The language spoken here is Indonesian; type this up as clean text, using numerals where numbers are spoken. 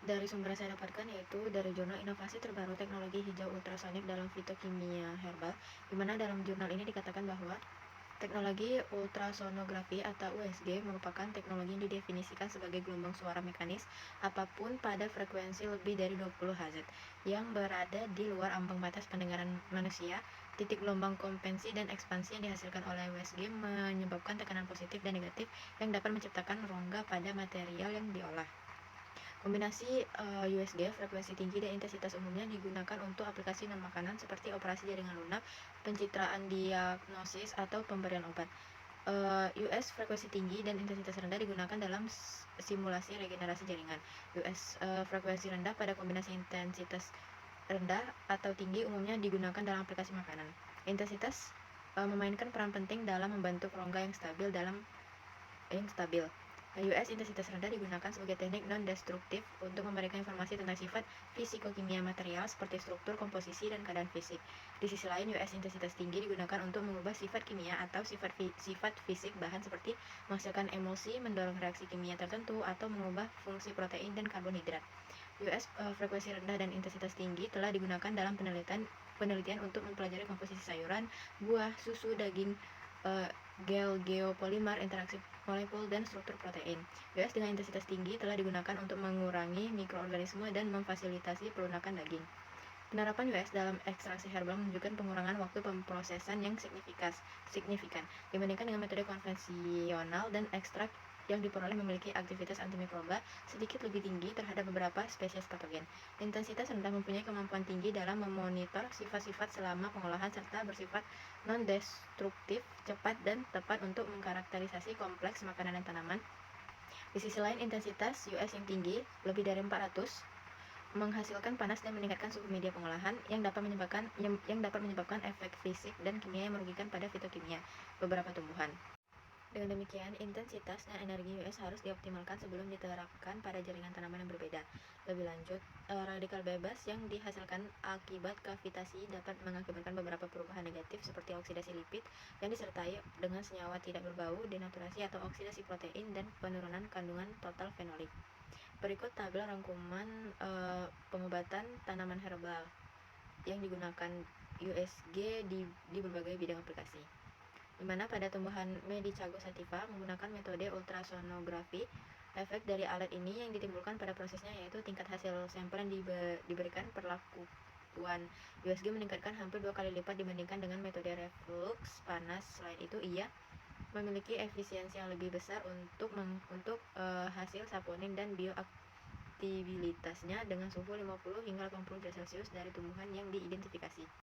Dari sumber yang saya dapatkan yaitu dari jurnal Inovasi Terbaru Teknologi Hijau Ultrasonik dalam Fitokimia Herbal, di mana dalam jurnal ini dikatakan bahwa teknologi ultrasonografi atau USG merupakan teknologi yang didefinisikan sebagai gelombang suara mekanis apapun pada frekuensi lebih dari 20 Hz yang berada di luar ambang batas pendengaran manusia. Titik gelombang kompensi dan ekspansi yang dihasilkan oleh USG menyebabkan tekanan positif dan negatif yang dapat menciptakan rongga pada material yang diolah. Kombinasi USG, frekuensi tinggi dan intensitas umumnya digunakan untuk aplikasi non-makanan seperti operasi jaringan lunak, pencitraan diagnosis, atau pemberian obat. US frekuensi tinggi dan intensitas rendah digunakan dalam simulasi regenerasi jaringan. US frekuensi rendah pada kombinasi intensitas rendah atau tinggi umumnya digunakan dalam aplikasi makanan. Intensitas memainkan peran penting dalam membentuk rongga yang stabil. US intensitas rendah digunakan sebagai teknik non-destruktif untuk memberikan informasi tentang sifat fisikokimia material seperti struktur, komposisi, dan keadaan fisik. Di sisi lain, US intensitas tinggi digunakan untuk mengubah sifat kimia atau sifat fisik bahan seperti menghasilkan emulsi, mendorong reaksi kimia tertentu, atau mengubah fungsi protein dan karbohidrat. US frekuensi rendah dan intensitas tinggi telah digunakan dalam penelitian untuk mempelajari komposisi sayuran, buah, susu, daging, gel geopolimer, interaksi molekul, dan struktur protein. US dengan intensitas tinggi telah digunakan untuk mengurangi mikroorganisme dan memfasilitasi pelunakan daging. Penerapan US dalam ekstraksi herbal menunjukkan pengurangan waktu pemrosesan yang signifikan dibandingkan dengan metode konvensional, dan ekstrak yang diperoleh memiliki aktivitas antimikroba sedikit lebih tinggi terhadap beberapa spesies patogen. Intensitas rendah mempunyai kemampuan tinggi dalam memonitor sifat-sifat selama pengolahan serta bersifat non-destruktif, cepat, dan tepat untuk mengkarakterisasi kompleks makanan dan tanaman. Di sisi lain, intensitas US yang tinggi, lebih dari 400, menghasilkan panas dan meningkatkan suhu media pengolahan yang dapat menyebabkan efek fisik dan kimia yang merugikan pada fitokimia beberapa tumbuhan. Dengan demikian, intensitas dan energi US harus dioptimalkan sebelum diterapkan pada jaringan tanaman yang berbeda. Lebih lanjut, radikal bebas yang dihasilkan akibat kavitasi dapat mengakibatkan beberapa perubahan negatif seperti oksidasi lipid yang disertai dengan senyawa tidak berbau, denaturasi atau oksidasi protein, dan penurunan kandungan total fenolik. Berikut tabel rangkuman pengobatan tanaman herbal yang digunakan USG di berbagai bidang aplikasi, di mana pada tumbuhan Medicago sativa menggunakan metode ultrasonografi. Efek dari alat ini yang ditimbulkan pada prosesnya yaitu tingkat hasil sampel yang diberikan. Perlakuan USG meningkatkan hampir 2 kali lipat dibandingkan dengan metode reflux panas. Selain itu, ia memiliki efisiensi yang lebih besar untuk hasil saponin dan bioaktivitasnya dengan suhu 50 hingga 80 derajat Celcius dari tumbuhan yang diidentifikasi.